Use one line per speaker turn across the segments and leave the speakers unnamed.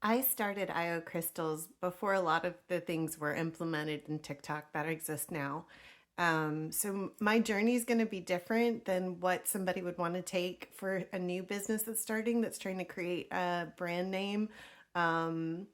I started ioCrystals before a lot of the things were implemented in TikTok that exist now. So my journey is going to be different than what somebody would want to take for a new business that's starting, that's trying to create a brand name um,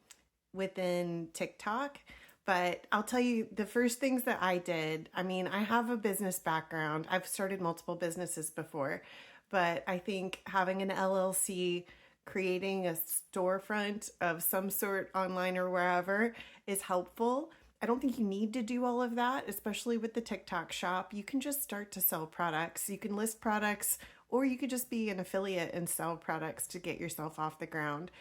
within TikTok. But I'll tell you the first things that I did. I mean, I have a business background. I've started multiple businesses before, but I think having an LLC, creating a storefront of some sort online or wherever is helpful. I don't think you need to do all of that, especially with the TikTok shop. You can just start to sell products. You can list products, or you could just be an affiliate and sell products to get yourself off the ground.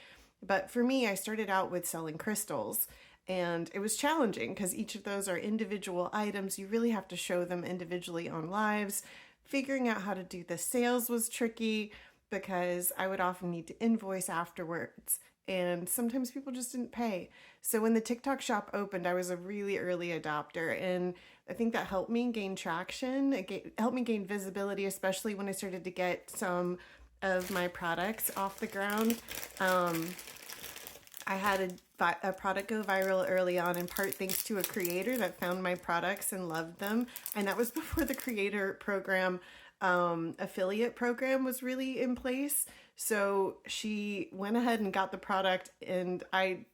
But for me, I started out with selling crystals. And it was challenging because each of those are individual items. You really have to show them individually on lives. Figuring out how to do the sales was tricky because I would often need to invoice afterwards. And sometimes people just didn't pay. So when the TikTok shop opened, I was a really early adopter. And I think that helped me gain traction. Helped me gain visibility, especially when I started to get some of my products off the ground. Um, I had a product go viral early on, in part thanks to a creator that found my products and loved them. And that was before the creator program, affiliate program was really in place. So she went ahead and got the product, and I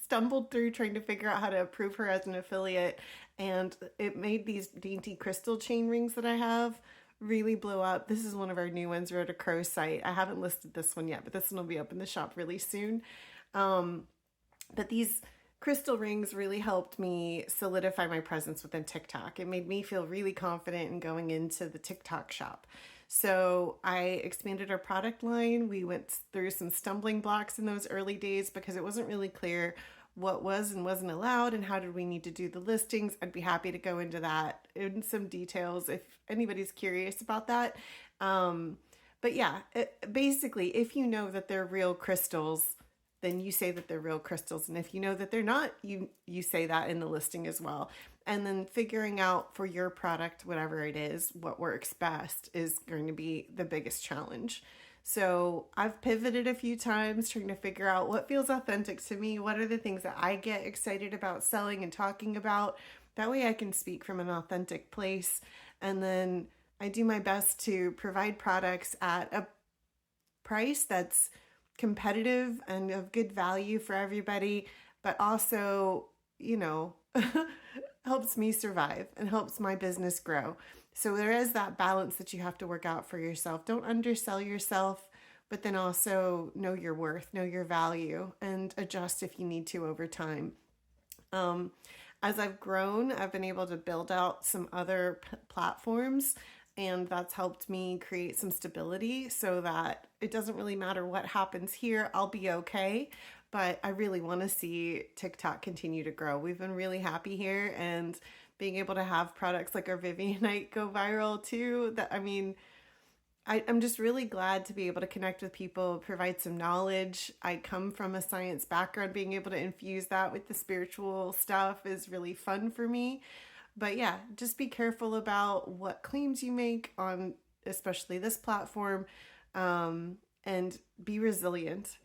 stumbled through trying to figure out how to approve her as an affiliate. And it made these dainty crystal chain rings that I have really blow up. This is one of our new ones, Rhoda Crow's site. I haven't listed this one yet, but this one will be up in the shop really soon. Um, but these crystal rings really helped me solidify my presence within TikTok. It made me feel really confident in going into the TikTok shop. So I expanded our product line. We went through some stumbling blocks in those early days because it wasn't really clear what was and wasn't allowed and how did we need to do the listings. I'd be happy to go into that in some details if anybody's curious about that. Um, but yeah, basically, if you know that they're real crystals, then you say that they're real crystals. And if you know that they're not, you say that in the listing as well. And then figuring out for your product, whatever it is, what works best is going to be the biggest challenge. So I've pivoted a few times trying to figure out what feels authentic to me. What are the things that I get excited about selling and talking about? That way I can speak from an authentic place. And then I do my best to provide products at a price that's competitive and of good value for everybody, but also, you know, helps me survive and helps my business grow. So there is that balance that you have to work out for yourself. Don't undersell yourself, but then also know your worth, know your value, and adjust if you need to over time. Um, as I've grown, I've been able to build out some other platforms, and that's helped me create some stability so that it doesn't really matter what happens here, I'll be okay. But I really want to see TikTok continue to grow. We've been really happy here, and being able to have products like our Vivianite go viral too. That I mean, I'm just really glad to be able to connect with people, provide some knowledge. I come from a science background. Being able to infuse that with the spiritual stuff is really fun for me. But yeah, just be careful about what claims you make on especially this platform, and be resilient.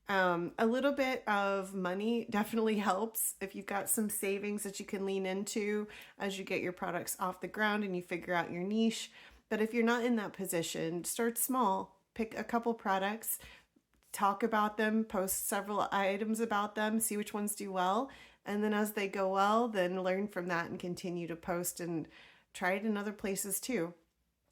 A little bit of money definitely helps if you've got some savings that you can lean into as you get your products off the ground and you figure out your niche. But if you're not in that position, start small. Pick a couple products, talk about them, post several items about them, see which ones do well. And then as they go well, then learn from that and continue to post and try it in other places too.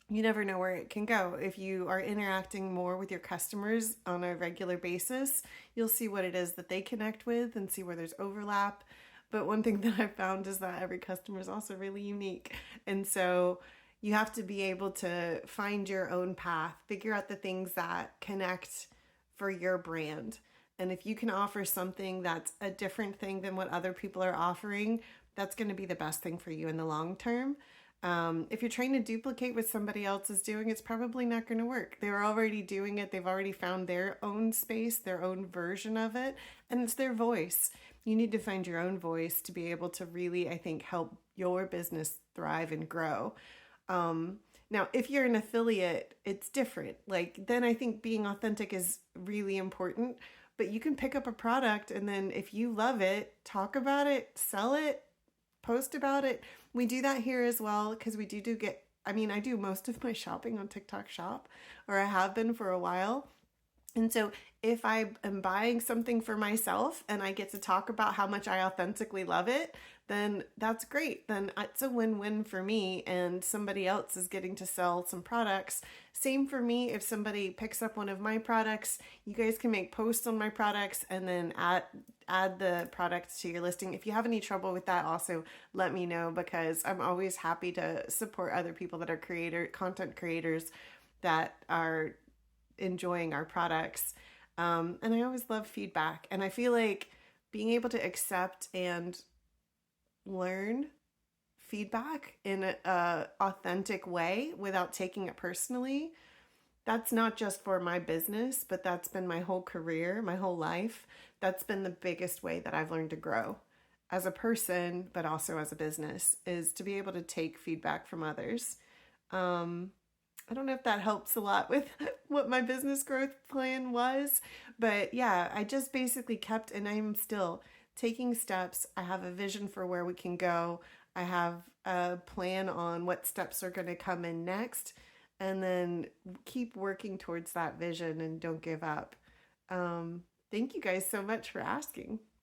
You never know where it can go. If you are interacting more with your customers on a regular basis, you'll see what it is that they connect with and see where there's overlap. But one thing that I've found is that every customer is also really unique. And so you have to be able to find your own path, figure out the things that connect for your brand. And if you can offer something that's a different thing than what other people are offering, that's going to be the best thing for you in the long term. If you're trying to duplicate what somebody else is doing, it's probably not going to work. They're already doing it. They've already found their own space, their own version of it, and it's their voice. You need to find your own voice to be able to really, I think, help your business thrive and grow. Now, if you're an affiliate, it's different. Like, then I think being authentic is really important. but you can pick up a product and then if you love it, talk about it, sell it, post about it. We do that here as well because we do get, I mean, I do most of my shopping on TikTok Shop, or I have been for a while. And so if I am buying something for myself and I get to talk about how much I authentically love it, then that's great. Then it's a win-win for me and somebody else is getting to sell some products. Same for me if somebody picks up one of my products, you guys can make posts on my products and then add the products to your listing. If you have any trouble with that, also let me know because I'm always happy to support other people that are content creators that are enjoying our products. And I always love feedback. And I feel like being able to accept and learn feedback in a authentic way without taking it personally, that's not just for my business, but that's been my whole career, my whole life. That's been the biggest way that I've learned to grow as a person, but also as a business, is to be able to take feedback from others. I don't know if that helps a lot with what my business growth plan was, but yeah, I just basically kept, and I'm still taking steps. I have a vision for where we can go. I have a plan on what steps are going to come in next, and then keep working towards that vision and don't give up. Thank you guys so much for asking.